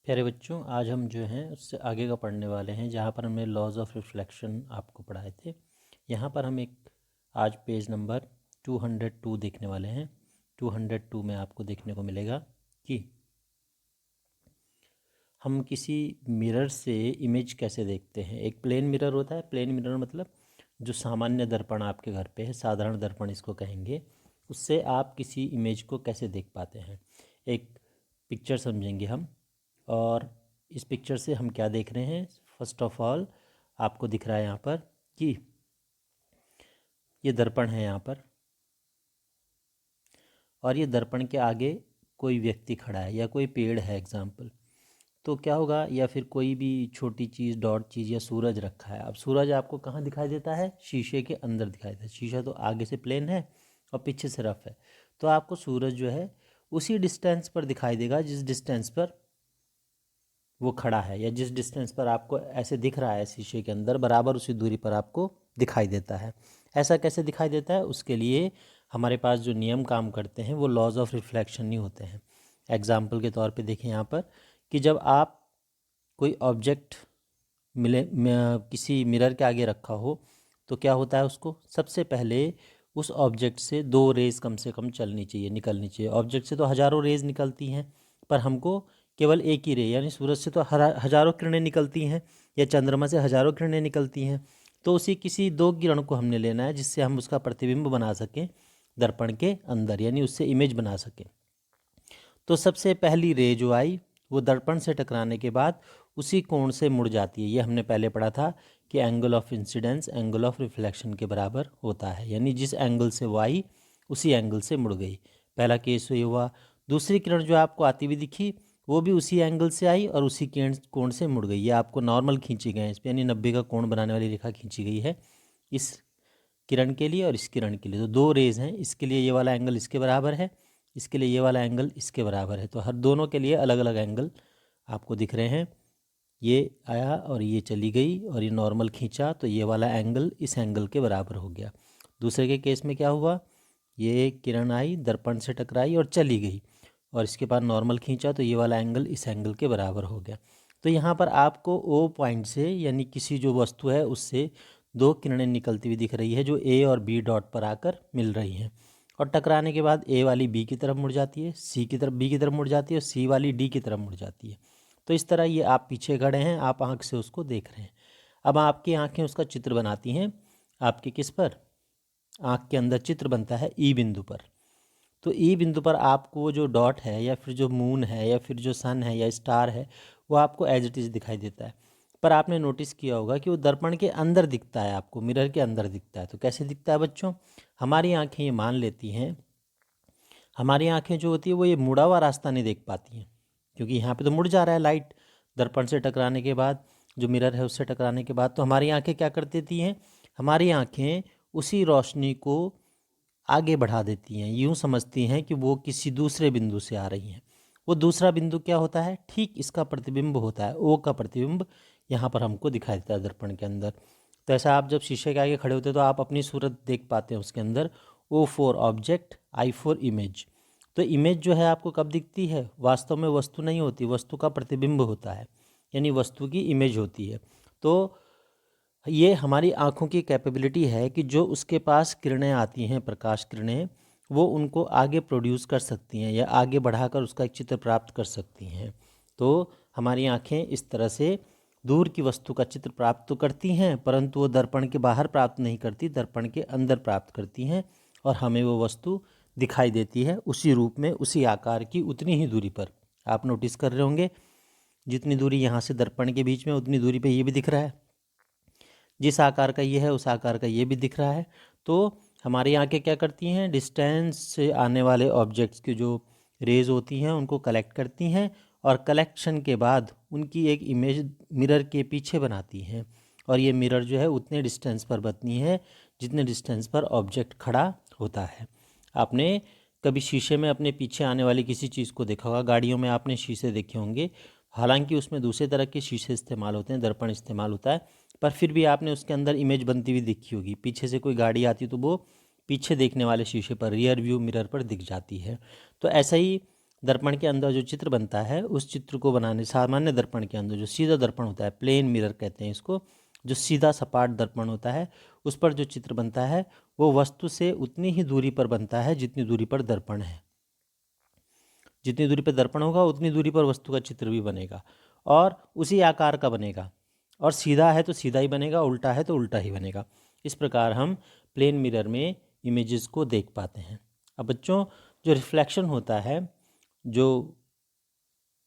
प्यारे बच्चों, आज हम जो हैं उससे आगे का पढ़ने वाले हैं, जहाँ पर हमने लॉज ऑफ रिफ्लेक्शन आपको पढ़ाए थे। यहाँ पर हम एक आज पेज नंबर 202 देखने वाले हैं। 202 में आपको देखने को मिलेगा कि हम किसी मिरर से इमेज कैसे देखते हैं। एक प्लेन मिरर होता है। प्लेन मिरर मतलब जो सामान्य दर्पण आपके घर पे है, साधारण दर्पण इसको कहेंगे, उससे आप किसी इमेज को कैसे देख पाते हैं। एक पिक्चर समझेंगे हम, और इस पिक्चर से हम क्या देख रहे हैं। फर्स्ट ऑफ ऑल आपको दिख रहा है यहाँ पर कि ये दर्पण है यहाँ पर, और ये दर्पण के आगे कोई व्यक्ति खड़ा है या कोई पेड़ है एग्जाम्पल। तो क्या होगा, या फिर कोई भी छोटी चीज़, डॉट चीज़, या सूरज रखा है। अब सूरज आपको कहाँ दिखाई देता है? शीशे के अंदर दिखाई देता है। शीशा तो आगे से प्लेन है और पीछे से रफ है, तो आपको सूरज जो है उसी डिस्टेंस पर दिखाई देगा जिस डिस्टेंस पर वो खड़ा है, या जिस डिस्टेंस पर आपको ऐसे दिख रहा है शीशे के अंदर, बराबर उसी दूरी पर आपको दिखाई देता है। ऐसा कैसे दिखाई देता है? उसके लिए हमारे पास जो नियम काम करते हैं वो लॉज ऑफ रिफ्लेक्शन ही होते हैं। एग्जाम्पल के तौर पे देखें यहाँ पर कि जब आप कोई ऑब्जेक्ट किसी मिरर के आगे रखा हो, तो क्या होता है, उसको सबसे पहले उस ऑब्जेक्ट से दो रेज़ कम से कम चलनी चाहिए, निकलनी चाहिए। ऑब्जेक्ट से तो हज़ारों रेज़ निकलती हैं, पर हमको केवल एक ही रे, यानी सूरज से तो हज़ारों किरणें निकलती हैं, या चंद्रमा से हज़ारों किरणें निकलती हैं। तो उसी किसी दो किरण को हमने लेना है जिससे हम उसका प्रतिबिंब बना सकें दर्पण के अंदर, यानी उससे इमेज बना सकें। तो सबसे पहली रे जो आई वो दर्पण से टकराने के बाद उसी कोण से मुड़ जाती है। ये हमने पहले पढ़ा था कि angle of incidence angle of reflection के बराबर होता है, यानी जिस एंगल से वो आई उसी एंगल से मुड़ गई। पहला केस ये हुआ। दूसरी किरण जो आपको आती हुई दिखी वो भी उसी एंगल से आई और उसी कोण से मुड़ गई। ये आपको नॉर्मल खींची गए हैं इस पर, यानी 90 का कोण बनाने वाली रेखा खींची गई है इस किरण के लिए और इस किरण के लिए। तो दो रेज़ हैं, इसके लिए ये वाला एंगल इसके बराबर है, इसके लिए ये वाला एंगल इसके बराबर है। तो हर दोनों के लिए अलग अलग एंगल आपको दिख रहे हैं। ये आया और ये चली गई और ये नॉर्मल खींचा तो ये वाला एंगल इस एंगल के बराबर हो गया। दूसरे के केस में क्या हुआ, ये किरण आई, दर्पण से टकराई और चली गई, और इसके बाद नॉर्मल खींचा तो ये वाला एंगल इस एंगल के बराबर हो गया। तो यहाँ पर आपको ओ पॉइंट से, यानी किसी जो वस्तु है उससे दो किरणें निकलती हुई दिख रही है जो ए और बी डॉट पर आकर मिल रही हैं, और टकराने के बाद ए वाली बी की तरफ मुड़ जाती है, सी की तरफ बी की तरफ मुड़ जाती है, और सी वाली डी की तरफ मुड़ जाती है। तो इस तरह ये आप पीछे खड़े हैं, आप आँख से उसको देख रहे हैं। अब आपकी आँखें उसका चित्र बनाती हैं। आपके किस पर? आँख के अंदर चित्र बनता है ई बिंदु पर। तो ई बिंदु पर आपको वो जो डॉट है, या फिर जो मून है, या फिर जो सन है, या स्टार है, वो आपको एज इट इज़ दिखाई देता है। पर आपने नोटिस किया होगा कि वो दर्पण के अंदर दिखता है, आपको मिरर के अंदर दिखता है। तो कैसे दिखता है बच्चों? हमारी आंखें ये मान लेती हैं, हमारी आंखें जो होती है वो ये मुड़ा हुआ रास्ता नहीं देख पाती हैं, क्योंकि यहाँ पे तो मुड़ जा रहा है लाइट दर्पण से टकराने के बाद, जो मिरर है उससे टकराने के बाद। तो हमारी आंखें क्या कर देती हैं? हमारी आंखें उसी रोशनी को आगे बढ़ा देती हैं, यूँ समझती हैं कि वो किसी दूसरे बिंदु से आ रही हैं। वो दूसरा बिंदु क्या होता है? ठीक इसका प्रतिबिंब होता है, ओ का प्रतिबिंब यहाँ पर हमको दिखाई देता है दर्पण के अंदर। तो ऐसा आप जब शीशे के आगे खड़े होते हैं तो आप अपनी सूरत देख पाते हैं उसके अंदर। O for object, I for image. तो इमेज जो है आपको कब दिखती है? वास्तव में वस्तु नहीं होती, वस्तु का प्रतिबिंब होता है, यानी वस्तु की इमेज होती है। तो ये हमारी आँखों की कैपेबिलिटी है कि जो उसके पास किरणें आती हैं, प्रकाश किरणें, वो उनको आगे प्रोड्यूस कर सकती हैं या आगे बढ़ाकर उसका एक चित्र प्राप्त कर सकती हैं। तो हमारी आँखें इस तरह से दूर की वस्तु का चित्र प्राप्त तो करती हैं, परंतु वो दर्पण के बाहर प्राप्त नहीं करती, दर्पण के अंदर प्राप्त करती हैं, और हमें वो वस्तु दिखाई देती है उसी रूप में, उसी आकार की, उतनी ही दूरी पर। आप नोटिस कर रहे होंगे जितनी दूरी यहाँ से दर्पण के बीच में उतनी दूरी पे ये भी दिख रहा है, जिस आकार का ये है उस आकार का ये भी दिख रहा है। तो हमारी आंखें क्या करती हैं? डिस्टेंस से आने वाले ऑब्जेक्ट्स की जो रेज होती हैं उनको कलेक्ट करती हैं, और कलेक्शन के बाद उनकी एक इमेज मिरर के पीछे बनाती हैं, और ये मिरर जो है उतने डिस्टेंस पर बनती है जितने डिस्टेंस पर ऑब्जेक्ट खड़ा होता है। आपने कभी शीशे में अपने पीछे आने वाली किसी चीज़ को देखा होगा, गाड़ियों में आपने शीशे देखे होंगे, हालांकि उसमें दूसरे तरह के शीशे इस्तेमाल होते हैं, दर्पण इस्तेमाल होता है, पर फिर भी आपने उसके अंदर इमेज बनती हुई दिखी होगी। पीछे से कोई गाड़ी आती तो वो पीछे देखने वाले शीशे पर, रियर व्यू मिरर पर दिख जाती है। तो ऐसा ही दर्पण के अंदर जो चित्र बनता है उस चित्र को बनाने, सामान्य दर्पण के अंदर जो सीधा दर्पण होता है, प्लेन मिरर कहते हैं इसको, जो सीधा सपाट दर्पण होता है उस पर जो चित्र बनता है वो वस्तु से उतनी ही दूरी पर बनता है जितनी दूरी पर दर्पण है। जितनी दूरी पर दर्पण होगा उतनी दूरी पर वस्तु का चित्र भी बनेगा और उसी आकार का बनेगा, और सीधा है तो सीधा ही बनेगा, उल्टा है तो उल्टा ही बनेगा। इस प्रकार हम प्लेन मिरर में इमेजेस को देख पाते हैं। अब बच्चों, जो रिफ्लेक्शन होता है, जो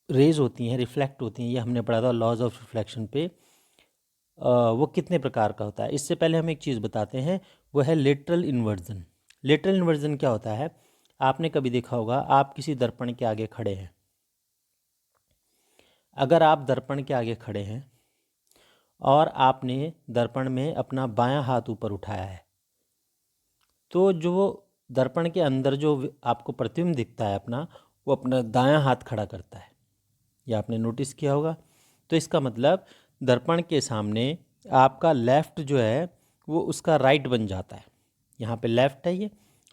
रेज होती हैं, रिफ्लेक्ट होती हैं, ये हमने पढ़ा था लॉज ऑफ रिफ्लेक्शन पे। वो कितने प्रकार का होता है, इससे पहले हम एक चीज़ बताते हैं, वो है लेटरल इन्वर्जन। लेटरल इन्वर्जन क्या होता है? आपने कभी देखा होगा, आप किसी दर्पण के आगे खड़े हैं। अगर आप दर्पण के आगे खड़े हैं और आपने दर्पण में अपना बायां हाथ ऊपर उठाया है, तो जो दर्पण के अंदर जो आपको प्रतिबिंब दिखता है अपना, वो अपना दायां हाथ खड़ा करता है। यह आपने नोटिस किया होगा। तो इसका मतलब दर्पण के सामने आपका लेफ़्ट जो है वो उसका राइट बन जाता है। यहाँ पे लेफ़्ट है ये,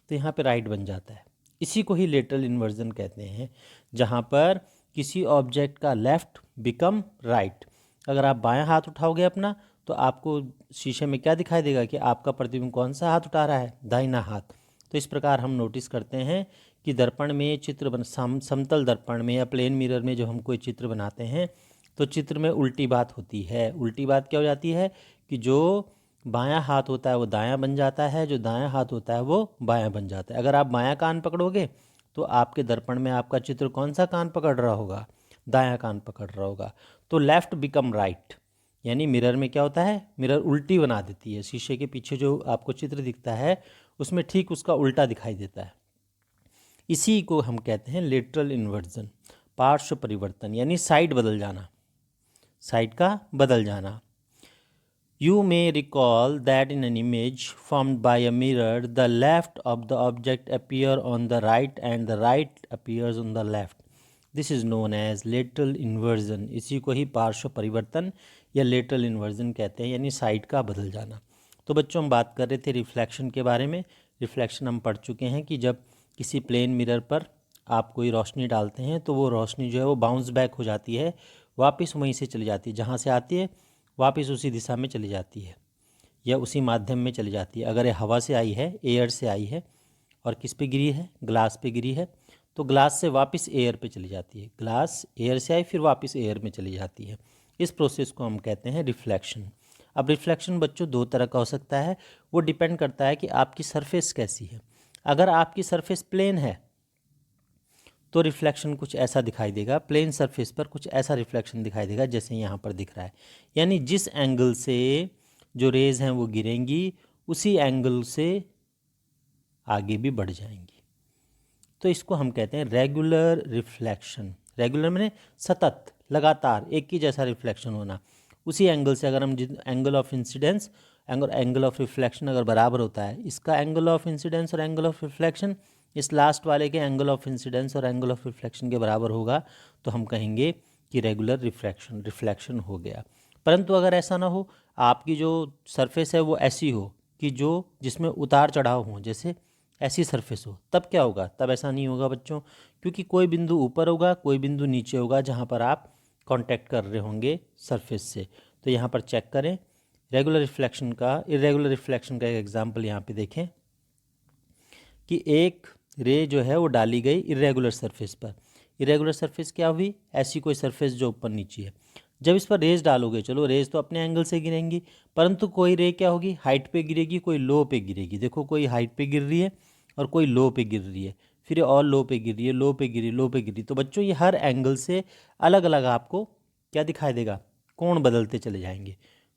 तो यहाँ पे राइट बन जाता है। इसी को ही लेटरल इन्वर्जन कहते हैं, जहाँ पर किसी ऑब्जेक्ट का लेफ़्ट बिकम राइट। अगर आप बायां हाथ उठाओगे अपना, तो आपको शीशे में क्या दिखाई देगा कि आपका प्रतिबिंब कौन सा हाथ उठा रहा है? दाहिना हाथ। तो इस प्रकार हम नोटिस करते हैं कि दर्पण में चित्र समतल दर्पण में या प्लेन मिरर में जो हम कोई चित्र बनाते हैं, तो चित्र में उल्टी बात होती है। उल्टी बात क्या हो जाती है कि जो बायां हाथ होता है वो दायां बन जाता है, जो दायां हाथ होता है वो बायां बन जाता है। अगर आप बायां कान पकड़ोगे तो आपके दर्पण में आपका चित्र कौन सा कान पकड़ रहा होगा? दायां कान पकड़ रहा होगा। तो लेफ़्ट बिकम राइट, यानी मिरर में क्या होता है? मिरर उल्टी बना देती है। शीशे के पीछे जो आपको चित्र दिखता है उसमें ठीक उसका उल्टा दिखाई देता है। इसी को हम कहते हैं लेटरल इन्वर्जन, पार्श्व परिवर्तन, यानी साइड बदल जाना, साइड का बदल जाना। You may recall that in an image formed by a mirror, the left of the object appear on the right and the right appears on the left. This is known as lateral inversion. इसी को ही पार्श्व परिवर्तन या lateral inversion कहते हैं, यानी side का बदल जाना। तो बच्चों, हम बात कर रहे थे रिफ्लेक्शन के बारे में। रिफ्लेक्शन हम पढ़ चुके हैं कि जब किसी प्लेन मिरर पर आप कोई रोशनी डालते हैं तो वो रोशनी जो है वो बाउंस बैक हो जाती है, वापस वहीं से चली जाती है, जहाँ से आती है वापस उसी दिशा में चली जाती है या उसी माध्यम में चली जाती है। अगर ये हवा से आई है, एयर से आई है और किस पे गिरी है? ग्लास पे गिरी है, तो ग्लास से वापस एयर पे चली जाती है। ग्लास एयर से आई फिर वापस एयर में चली जाती है। इस प्रोसेस को हम कहते हैं रिफ्लेक्शन। अब रिफ्लेक्शन बच्चों दो तरह का हो सकता है, वो डिपेंड करता है कि आपकी सरफेस कैसी है। अगर आपकी सरफेस प्लेन है तो रिफ्लेक्शन कुछ ऐसा दिखाई देगा, प्लेन सरफेस पर कुछ ऐसा रिफ्लेक्शन दिखाई देगा जैसे यहाँ पर दिख रहा है। यानी जिस एंगल से जो रेज़ हैं वो गिरेंगी उसी एंगल से आगे भी बढ़ जाएंगी। तो इसको हम कहते हैं रेगुलर रिफ्लेक्शन। रेगुलर माने सतत, लगातार एक ही जैसा रिफ्लेक्शन होना। उसी एंगल से अगर हम जिस angle of incidence angle of reflection अगर बराबर होता है, इसका एंगल ऑफ इंसिडेंस और एंगल ऑफ रिफ्लेक्शन इस लास्ट वाले के एंगल ऑफ इंसिडेंस और एंगल ऑफ रिफ्लेक्शन के बराबर होगा, तो हम कहेंगे कि रेगुलर रिफ्लेक्शन हो गया। परंतु अगर ऐसा ना हो, आपकी जो सरफेस है वो ऐसी हो कि जो जिसमें उतार चढ़ाव हो, जैसे ऐसी सरफेस हो, तब क्या होगा? तब ऐसा नहीं होगा बच्चों, क्योंकि कोई बिंदु ऊपर होगा, कोई बिंदु नीचे होगा जहाँ पर आप कांटेक्ट कर रहे होंगे सरफेस से। तो यहाँ पर चेक करें रेगुलर रिफ्लेक्शन का, इरेगुलर रिफ्लेक्शन का एक एग्जांपल यहाँ पे देखें कि एक रे जो है वो डाली गई इरेगुलर सरफेस पर। इरेगुलर सरफेस क्या हुई? ऐसी कोई सरफेस जो ऊपर नीचे है। जब इस पर रेज डालोगे, चलो रेज तो अपने एंगल से गिरेंगी, परंतु कोई रे क्या होगी? हाइट पे गिरेगी, कोई लो पे गिरेगी। देखो, कोई हाइट पे गिर रही है और कोई लो पे गिर रही है, फिर ये और लो पे गिर रही है, लो पे गिरी, लो पे गिरी। तो बच्चों, ये हर एंगल से अलग अलग आपको क्या दिखाई देगा? कोण बदलते चले जाएंगे।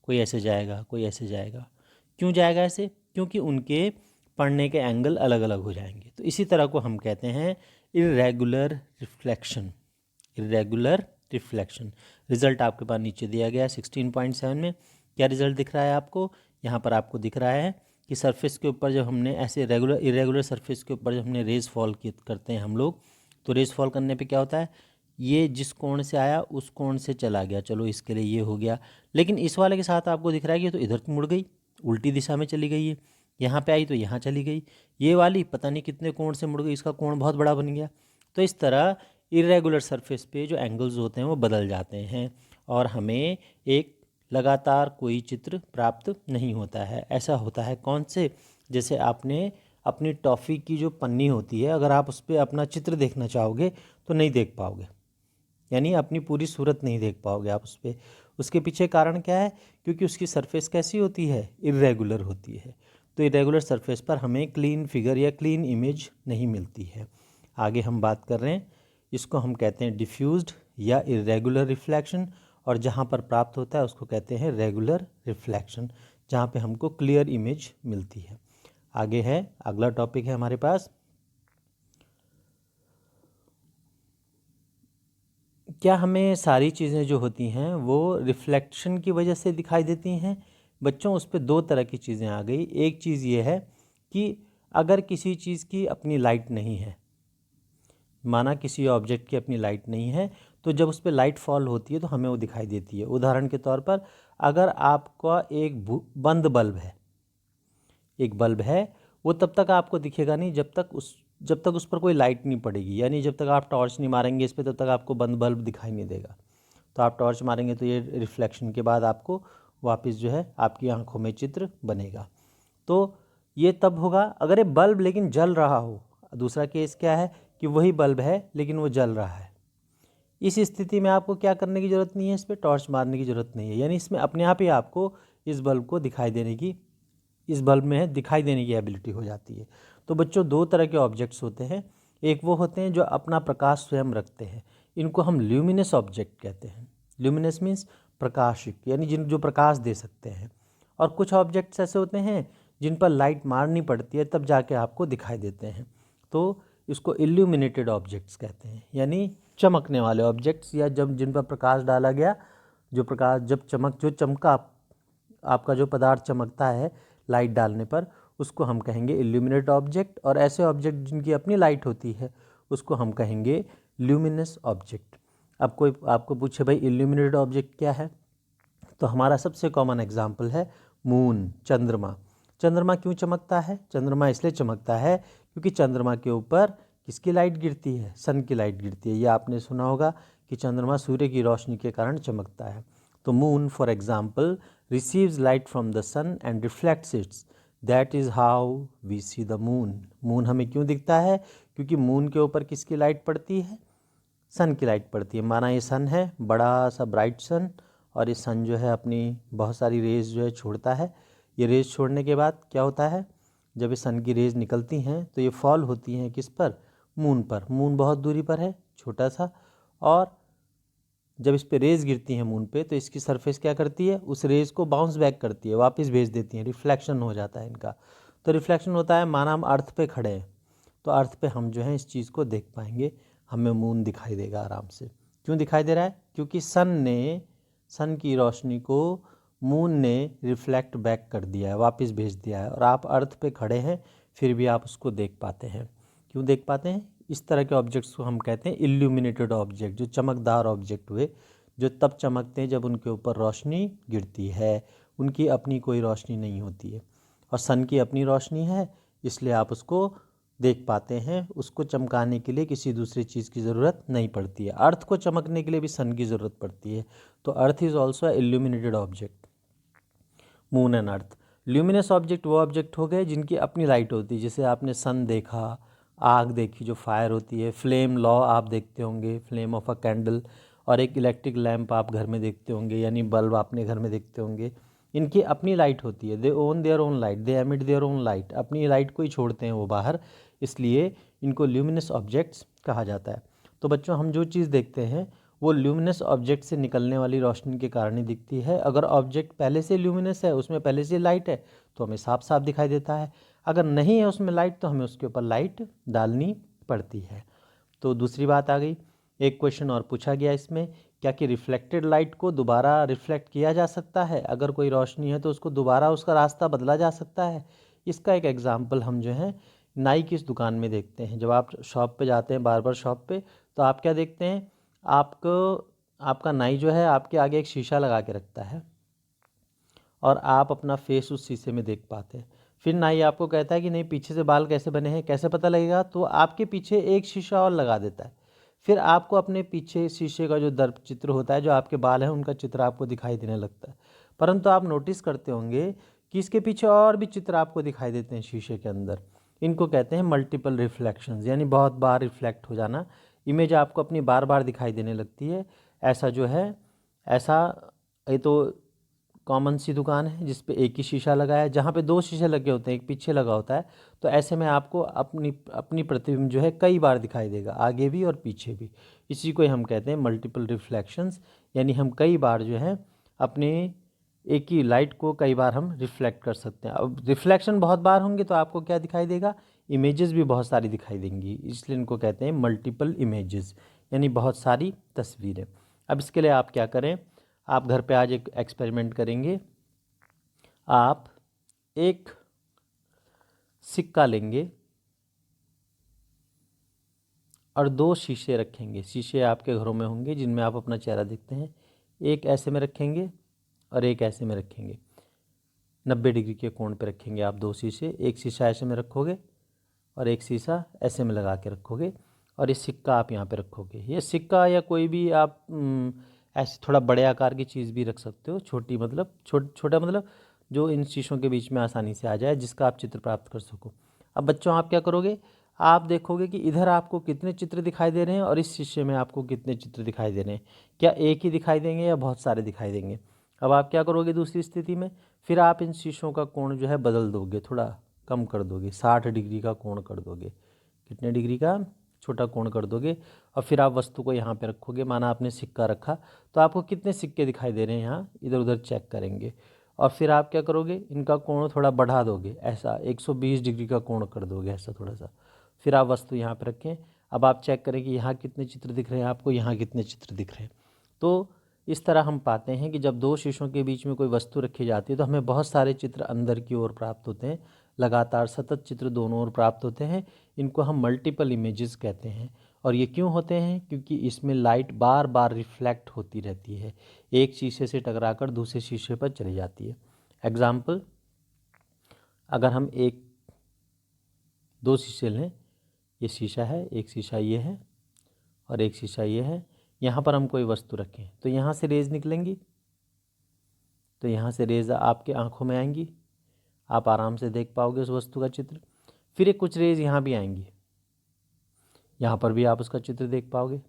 कोई ऐसे जाएगा, कोई ऐसे जाएगा। क्यों जाएगा ऐसे? क्योंकि उनके पढ़ने के एंगल अलग अलग हो जाएंगे। तो इसी तरह को हम कहते हैं irregular reflection. Irregular reflection. Result आपके पास नीचे दिया गया है 16.7 में। क्या रिजल्ट दिख रहा है आपको? यहाँ पर आपको दिख रहा है कि सरफेस के ऊपर जब हमने ऐसे इरेगुलर सरफेस के ऊपर जब हमने रेज फॉल करते हैं हम लोग, तो रेज फॉल करने पे क्या होता है? ये जिस कोण से आया उस कोण से चला गया, चलो इसके लिए ये हो गया। लेकिन इस वाले के साथ आपको दिख रहा है कि ये तो इधर मुड़ गई, उल्टी दिशा में चली गई है। यहाँ पे आई तो यहाँ चली गई। ये वाली पता नहीं कितने कोण से मुड़ गई, इसका कोण बहुत बड़ा बन गया। तो इस तरह इरेगुलर सरफेस पे जो एंगल्स होते हैं वो बदल जाते हैं और हमें एक लगातार कोई चित्र प्राप्त नहीं होता है। ऐसा होता है कौन से, जैसे आपने अपनी टॉफ़ी की जो पन्नी होती है, अगर आप उस पर अपना चित्र देखना चाहोगे तो नहीं देख पाओगे, यानी अपनी पूरी सूरत नहीं देख पाओगे आप उस पर। उसके पीछे कारण क्या है, क्योंकि उसकी सरफेस कैसी होती है, इरेगुलर होती है। तो इरेगुलर सरफेस पर हमें क्लीन फिगर या क्लीन इमेज नहीं मिलती है। आगे हम बात कर रहे हैं, इसको हम कहते हैं डिफ्यूज्ड या इरेगुलर रिफ्लेक्शन, और जहाँ पर प्राप्त होता है उसको कहते हैं रेगुलर रिफ्लेक्शन, जहाँ पे हमको क्लियर इमेज मिलती है। आगे है, अगला टॉपिक है हमारे पास, क्या हमें सारी चीज़ें जो होती हैं वो रिफ्लेक्शन की वजह से दिखाई देती हैं। बच्चों, उस पर दो तरह की चीज़ें आ गई। एक चीज़ ये है कि अगर किसी चीज़ की अपनी लाइट नहीं है, माना किसी ऑब्जेक्ट की अपनी लाइट नहीं है, तो जब उस पर लाइट फॉल होती है तो हमें वो दिखाई देती है। उदाहरण के तौर पर, अगर आपका एक बंद बल्ब है, एक बल्ब है, वो तब तक आपको दिखेगा नहीं जब तक उस पर कोई लाइट नहीं पड़ेगी, यानी जब तक आप टॉर्च नहीं मारेंगे इस पर तब तक आपको बंद बल्ब दिखाई नहीं देगा। तो आप टॉर्च मारेंगे तो ये रिफ्लेक्शन के बाद आपको वापस जो है आपकी आंखों में चित्र बनेगा। तो ये तब होगा अगर ये बल्ब लेकिन जल रहा हो। दूसरा केस क्या है कि वही बल्ब है लेकिन वो जल रहा है। इस स्थिति में आपको क्या करने की ज़रूरत नहीं है, इस पर टॉर्च मारने की ज़रूरत नहीं है, यानी इसमें अपने आप ही आपको इस बल्ब को दिखाई देने की, इस बल्ब में दिखाई देने की एबिलिटी हो जाती है। तो बच्चों, दो तरह के ऑब्जेक्ट्स होते हैं। एक वो होते हैं जो अपना प्रकाश स्वयं रखते हैं, इनको हम ल्यूमिनस ऑब्जेक्ट कहते हैं। ल्यूमिनस मीन्स प्रकाशिक, यानी जो प्रकाश दे सकते हैं। और कुछ ऑब्जेक्ट्स ऐसे होते हैं जिन पर लाइट मारनी पड़ती है तब जाके आपको दिखाई देते हैं, तो इसको इल्यूमिनेटेड ऑब्जेक्ट्स कहते हैं, यानी चमकने वाले ऑब्जेक्ट्स, या जब जिन पर प्रकाश डाला गया, जो प्रकाश जब चमका, आपका जो पदार्थ चमकता है लाइट डालने पर, उसको हम कहेंगे इल्यूमिनेट ऑब्जेक्ट। और ऐसे ऑब्जेक्ट जिनकी अपनी लाइट होती है उसको हम कहेंगे ल्यूमिनस ऑब्जेक्ट। अब कोई आपको पूछे भाई इल्यूमिनेटेड ऑब्जेक्ट क्या है, तो हमारा सबसे कॉमन एग्जाम्पल है मून, चंद्रमा। चंद्रमा क्यों चमकता है? चंद्रमा इसलिए चमकता है क्योंकि चंद्रमा के ऊपर किसकी लाइट गिरती है? सन की लाइट गिरती है। ये आपने सुना होगा कि चंद्रमा सूर्य की रोशनी के कारण चमकता है। तो moon for example receives light from the sun and reflects its, that is how we see the moon. Moon हमें क्यों दिखता है? क्योंकि मून के ऊपर किसकी लाइट पड़ती है? सन की लाइट पड़ती है। माना ये सन है, बड़ा सा ब्राइट सन, और ये सन जो है अपनी बहुत सारी रेज़ जो है छोड़ता है। ये रेज़ छोड़ने के बाद क्या होता है, जब ये सन की रेज़ निकलती हैं तो ये फॉल होती हैं किस पर? मून पर। मून बहुत दूरी पर है, छोटा सा, और जब इस पे रेज़ गिरती हैं मून पे तो इसकी सरफेस क्या करती है? उस रेज़ को बाउंस बैक करती है, वापस भेज देती है, रिफ्लेक्शन हो जाता है इनका। तो रिफ्लेक्शन होता है, माना हम अर्थ पे खड़े हैं तो अर्थ पे हम जो है इस चीज़ को देख पाएंगे, हमें मून दिखाई देगा आराम से। क्यों दिखाई दे रहा है? क्योंकि सन की रोशनी को मून ने रिफ्लेक्ट बैक कर दिया है, वापस भेज दिया है, और आप अर्थ पे खड़े हैं फिर भी आप उसको देख पाते हैं। क्यों देख पाते हैं? इस तरह के ऑब्जेक्ट्स को हम कहते हैं इल्यूमिनेटेड ऑब्जेक्ट, जो चमकदार ऑब्जेक्ट हुए, जो तब चमकते हैं जब उनके ऊपर रोशनी गिरती है, उनकी अपनी कोई रोशनी नहीं होती है। और सन की अपनी रोशनी है, इसलिए आप उसको देख पाते हैं। उसको चमकाने के लिए किसी दूसरी चीज़ की ज़रूरत नहीं पड़ती है। अर्थ को चमकने के लिए भी सन की ज़रूरत पड़ती है। तो earth is also illuminated object. Moon and earth. Luminous object वो ऑब्जेक्ट हो गए जिनकी अपनी लाइट होती है, जैसे आपने सन देखा, आग देखी जो फायर होती है, फ्लेम लॉ आप देखते होंगे, फ्लेम ऑफ अ कैंडल, और एक इलेक्ट्रिक लैंप आप घर में देखते होंगे, यानी बल्ब अपने घर में देखते होंगे। इनकी अपनी लाइट होती है, they own their own light, they emit their own light, अपनी लाइट को ही छोड़ते हैं वो बाहर, इसलिए इनको ल्यूमिनस ऑब्जेक्ट्स कहा जाता है। तो बच्चों, हम जो चीज़ देखते हैं वो ल्यूमिनस ऑब्जेक्ट से निकलने वाली रोशनी के कारण ही दिखती है। अगर ऑब्जेक्ट पहले से ल्यूमिनस है, उसमें पहले से लाइट है, तो हमें साफ साफ दिखाई देता है। अगर नहीं है उसमें लाइट तो हमें उसके ऊपर लाइट डालनी पड़ती है। तो दूसरी बात आ गई, एक क्वेश्चन और पूछा गया इसमें, क्या कि रिफ्लेक्टेड लाइट को दोबारा रिफ्लेक्ट किया जा सकता है? अगर कोई रोशनी है तो उसको दोबारा उसका रास्ता बदला जा सकता है? इसका एक एग्जाम्पल हम जो है नाई की इस दुकान में देखते हैं। जब आप शॉप पे जाते हैं, बार्बर शॉप पे, तो आप क्या देखते हैं? आपको आपका नाई जो है आपके आगे एक शीशा लगा के रखता है और आप अपना फेस उस शीशे में देख पाते हैं। फिर नाई आपको कहता है कि नहीं, पीछे से बाल कैसे बने हैं, कैसे पता लगेगा? तो आपके पीछे एक शीशा और लगा देता है। फिर आपको अपने पीछे शीशे का जो दर्प चित्र होता है, जो आपके बाल हैं उनका चित्र आपको दिखाई देने लगता है। परंतु आप नोटिस करते होंगे कि इसके पीछे और भी चित्र आपको दिखाई देते हैं शीशे के अंदर। इनको कहते हैं मल्टीपल रिफ्लेक्शंस, यानी बहुत बार रिफ्लेक्ट हो जाना। इमेज आपको अपनी बार बार दिखाई देने लगती है। ऐसा जो है, ऐसा ये तो कॉमन सी दुकान है जिस पे एक ही शीशा लगा है, जहाँ पे दो शीशे लगे होते हैं, एक पीछे लगा होता है। तो ऐसे में आपको अपनी अपनी प्रतिबिंब जो है कई बार दिखाई देगा, आगे भी और पीछे भी। इसी को हम कहते हैं मल्टीपल रिफ्लेक्शंस, यानी हम कई बार जो है अपने एक ही लाइट को कई बार हम रिफ्लेक्ट कर सकते हैं। अब रिफ्लेक्शन बहुत बार होंगे तो आपको क्या दिखाई देगा, इमेजेस भी बहुत सारी दिखाई देंगी, इसलिए इनको कहते हैं मल्टीपल इमेजेस, यानी बहुत सारी तस्वीरें। अब इसके लिए आप क्या करें, आप घर पे आज एक एक्सपेरिमेंट करेंगे। आप एक सिक्का लेंगे और दो शीशे रखेंगे। शीशे आपके घरों में होंगे जिनमें आप अपना चेहरा देखते हैं। एक ऐसे में रखेंगे और एक ऐसे में रखेंगे, 90 डिग्री के कोण पे रखेंगे आप दो शीशे। एक शीशा ऐसे में रखोगे और एक शीशा ऐसे में लगा के रखोगे, और ये सिक्का आप यहाँ पे रखोगे। ये सिक्का या कोई भी आप ऐसे थोड़ा बड़े आकार की चीज़ भी रख सकते हो, छोटी मतलब छोटा मतलब जो इन शीशों के बीच में आसानी से आ जाए, जिसका आप चित्र प्राप्त कर सको। अब बच्चों आप क्या करोगे, आप देखोगे कि इधर आपको कितने चित्र दिखाई दे रहे हैं और इस शीशे में आपको कितने चित्र दिखाई दे रहे हैं। क्या एक ही दिखाई देंगे या बहुत सारे दिखाई देंगे। अब आप क्या करोगे दूसरी स्थिति में, फिर आप इन शीशों का कोण जो है बदल दोगे, थोड़ा कम कर दोगे, 60 डिग्री का कोण कर दोगे। कितने डिग्री का, छोटा कोण कर दोगे। और फिर आप वस्तु को यहाँ पे रखोगे, माना आपने सिक्का रखा, तो आपको कितने सिक्के दिखाई दे रहे हैं यहाँ, इधर उधर चेक करेंगे। और फिर आप क्या करोगे, इनका कोण थोड़ा बढ़ा दोगे, ऐसा 120 डिग्री का कोण कर दोगे, ऐसा थोड़ा सा। फिर आप वस्तु यहाँ पे रखें। अब आप चेक करें कि यहाँ कितने चित्र दिख रहे हैं आपको, यहाँ कितने चित्र दिख रहे हैं। तो इस तरह हम पाते हैं कि जब दो शीशों के बीच में कोई वस्तु रखी जाती है तो हमें बहुत सारे चित्र अंदर की ओर प्राप्त होते हैं, लगातार सतत चित्र दोनों ओर प्राप्त होते हैं। इनको हम मल्टीपल इमेजेस कहते हैं। और ये क्यों होते हैं, क्योंकि इसमें लाइट बार बार रिफ्लेक्ट होती रहती है, एक शीशे से टकराकर दूसरे शीशे पर चली जाती है। एग्जाम्पल, अगर हम दो शीशे लें, ये शीशा है, एक शीशा ये है और एक शीशा ये है, यहाँ पर हम कोई वस्तु रखें तो यहाँ से रेज निकलेंगी, तो यहाँ से रेज आपके आँखों में आएंगी, आप आराम से देख पाओगे उस वस्तु का चित्र। फिर एक कुछ रेज यहाँ भी आएंगी, यहाँ पर भी आप उसका चित्र देख पाओगे।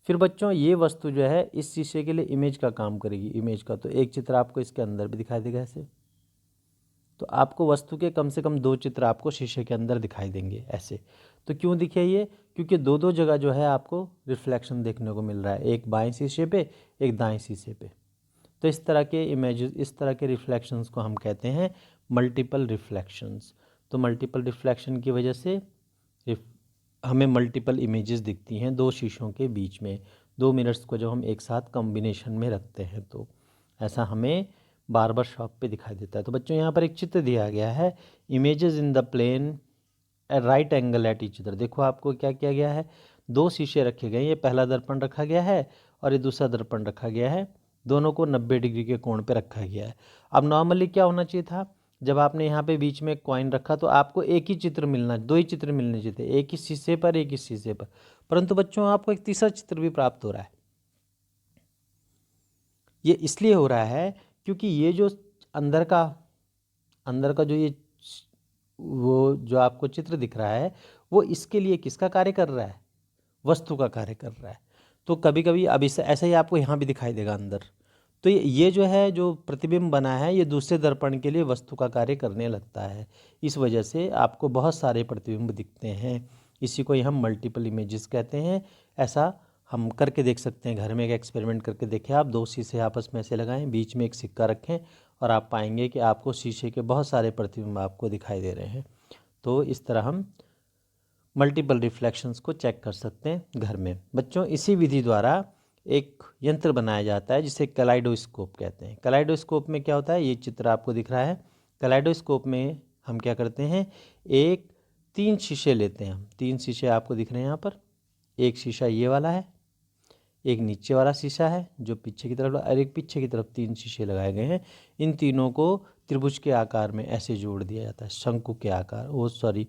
फिर बच्चों ये वस्तु जो है इस शीशे के लिए इमेज का काम करेगी, इमेज का। तो एक चित्र आपको इसके अंदर भी दिखाई देगा ऐसे, तो आपको वस्तु के कम से कम दो चित्र आपको शीशे के अंदर दिखाई देंगे ऐसे। तो क्यों दिखे ये, क्योंकि दो दो जगह जो है आपको रिफ्लेक्शन देखने को मिल रहा है, एक बाएं शीशे पे एक दाएं शीशे पे। तो इस तरह के इमेजेस, इस तरह के रिफ्लेक्शंस को हम कहते हैं मल्टीपल रिफ्लेक्शंस। तो मल्टीपल रिफ्लेक्शन की वजह से हमें मल्टीपल इमेजेस दिखती हैं दो शीशों के बीच में, दो मिरर्स को जब हम एक साथ कॉम्बिनेशन में रखते हैं तो ऐसा हमें बार्बर शॉप पे दिखाई देता है। तो बच्चों यहाँ पर एक चित्र दिया गया है, images in the plane right angle at each other. देखो आपको क्या किया गया है, दो शीशे रखे गए, ये पहला दर्पण रखा गया है और ये दूसरा दर्पण रखा गया है, दोनों को 90 डिग्री के कोण पे रखा गया है। अब नॉर्मली क्या होना चाहिए था, जब आपने यहाँ पे बीच में कॉइन रखा तो आपको एक ही चित्र मिलना, दो ही चित्र मिलने चाहिए थे, एक ही शीशे पर एक ही शीशे पर। परंतु बच्चों आपको एक तीसरा चित्र भी प्राप्त हो रहा है। ये इसलिए हो रहा है क्योंकि ये जो अंदर का जो ये वो जो आपको चित्र दिख रहा है वो इसके लिए किसका कार्य कर रहा है, वस्तु का कार्य कर रहा है। तो कभी कभी अब इस ऐसा ही आपको यहाँ भी दिखाई देगा अंदर। तो ये जो है, जो प्रतिबिंब बना है, ये दूसरे दर्पण के लिए वस्तु का कार्य करने लगता है। इस वजह से आपको बहुत सारे प्रतिबिंब दिखते हैं। इसी को ही हम मल्टीपल इमेजेस कहते हैं। ऐसा हम करके देख सकते हैं, घर में एक एक्सपेरिमेंट करके देखें आप, दो शीशे आपस में ऐसे लगाएं, बीच में एक सिक्का रखें और आप पाएंगे कि आपको शीशे के बहुत सारे प्रतिबिंब आपको दिखाई दे रहे हैं। तो इस तरह हम मल्टीपल रिफ्लेक्शंस को चेक कर सकते हैं घर में। बच्चों इसी विधि द्वारा एक यंत्र बनाया जाता है जिसे कैलाइडोस्कोप कहते हैं। कैलाइडोस्कोप में क्या होता है, ये चित्र आपको दिख रहा है। कैलाइडोस्कोप में हम क्या करते हैं, तीन शीशे लेते हैं हम, तीन शीशे आपको दिख रहे हैं यहाँ पर। एक शीशा ये वाला है, एक नीचे वाला शीशा है जो पीछे की तरफ, और एक पीछे की तरफ, तीन शीशे लगाए गए हैं। इन तीनों को त्रिभुज के आकार में ऐसे जोड़ दिया जाता है, शंकु के आकार,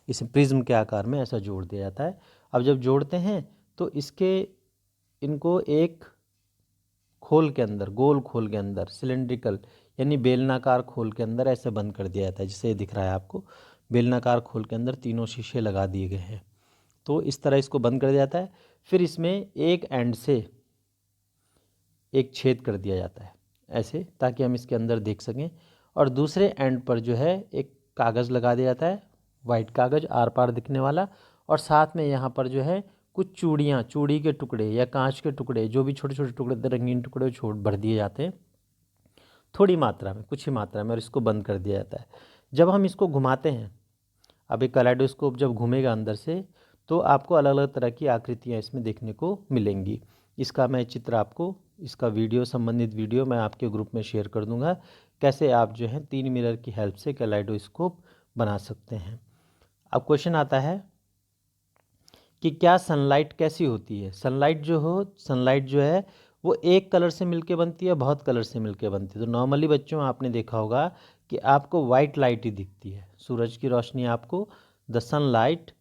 इसे प्रिज्म के आकार में ऐसा जोड़ दिया जाता है। अब जब जोड़ते हैं तो इनको एक खोल के अंदर, गोल खोल के अंदर, सिलेंड्रिकल यानी बेलनाकार खोल के अंदर ऐसे बंद कर दिया जाता है, जिसे दिख रहा है आपको। बेलनाकार खोल के अंदर तीनों शीशे लगा दिए गए हैं। तो इस तरह इसको बंद कर दिया जाता है। फिर इसमें एक एंड से एक छेद कर दिया जाता है ऐसे, ताकि हम इसके अंदर देख सकें। और दूसरे एंड पर जो है एक कागज़ लगा दिया जाता है, वाइट कागज़ आर पार दिखने वाला। और साथ में यहाँ पर जो है कुछ चूड़ियाँ, चूड़ी के टुकड़े या कांच के टुकड़े, जो भी छोटे छोटे टुकड़े, रंगीन टुकड़े छोड़ भर दिए जाते हैं थोड़ी मात्रा में, कुछ ही मात्रा में, और इसको बंद कर दिया जाता है। जब हम इसको घुमाते हैं, अब एक कलेडोस्कोप जब घूमेगा अंदर से, तो आपको अलग अलग तरह की आकृतियाँ इसमें देखने को मिलेंगी। इसका मैं चित्र आपको, इसका वीडियो, संबंधित वीडियो मैं आपके ग्रुप में शेयर कर दूंगा, कैसे आप जो है 3 मिरर की हेल्प से कैलेडोस्कोप बना सकते हैं। अब क्वेश्चन आता है कि क्या सनलाइट कैसी होती है। सनलाइट जो है वो एक कलर से मिलके बनती है, बहुत कलर से मिलके बनती है। तो नॉर्मली बच्चों आपने देखा होगा कि आपको वाइट लाइट ही दिखती है, सूरज की रोशनी आपको, the sunlight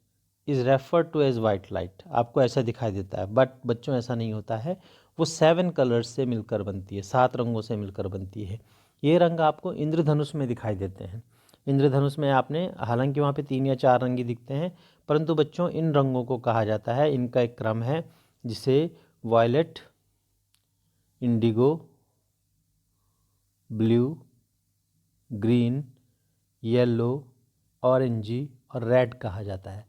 is referred to as white light, आपको ऐसा दिखाई देता है। बट बच्चों ऐसा नहीं होता है, वो 7 कलर्स से मिलकर बनती है, 7 रंगों से मिलकर बनती है। ये रंग आपको इंद्रधनुष में दिखाई देते हैं। इंद्रधनुष में आपने, हालांकि वहाँ पे 3 या 4 रंग ही दिखते हैं, परंतु बच्चों इन रंगों को कहा जाता है, इनका एक क्रम है जिसे violet, indigo, blue, green, yellow, ऑरेंजी और रेड कहा जाता है।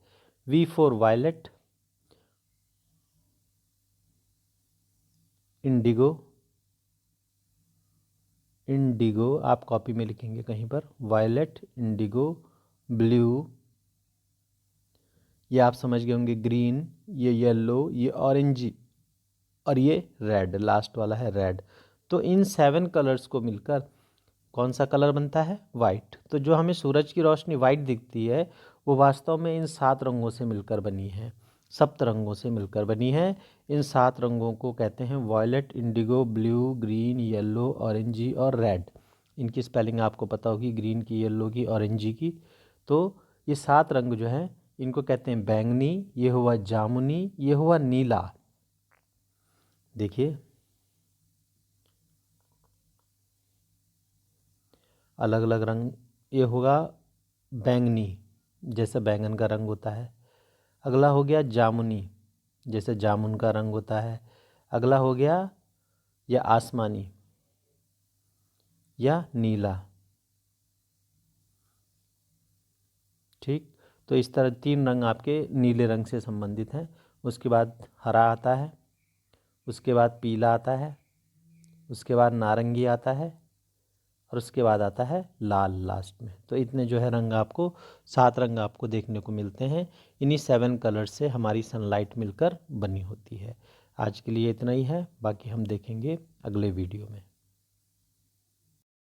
वी फॉर वायलेट, इंडिगो, आप कॉपी में लिखेंगे कहीं पर, वायलेट, इंडिगो, ब्लू, ये आप समझ गए होंगे, ग्रीन, ये येलो, ये ऑरेंजी और ये रेड, लास्ट वाला है रेड। तो इन 7 कलर्स को मिलकर कौन सा कलर बनता है, वाइट। तो जो हमें सूरज की रोशनी वाइट दिखती है, वो वास्तव में इन 7 रंगों से मिलकर बनी है, 7 रंगों से मिलकर बनी है। इन 7 रंगों को कहते हैं violet, indigo, blue, green, yellow, ऑरेंजी और रेड। इनकी स्पेलिंग आपको पता होगी, ग्रीन की, येलो की, ऑरेंजी की। तो ये 7 रंग जो हैं, इनको कहते हैं बैंगनी, ये हुआ जामुनी, ये हुआ नीला। देखिए अलग अलग रंग, ये होगा बैंगनी, जैसे बैंगन का रंग होता है। अगला हो गया जामुनी, जैसे जामुन का रंग होता है। अगला हो गया या आसमानी या नीला। ठीक, तो इस तरह 3 रंग आपके नीले रंग से संबंधित हैं। उसके बाद हरा आता है, उसके बाद पीला आता है, उसके बाद नारंगी आता है और उसके बाद आता है लाल लास्ट में। तो इतने जो है रंग आपको, 7 रंग आपको देखने को मिलते हैं। इन्हीं 7 कलर से हमारी सनलाइट मिलकर बनी होती है। आज के लिए इतना ही है, बाकी हम देखेंगे अगले वीडियो में।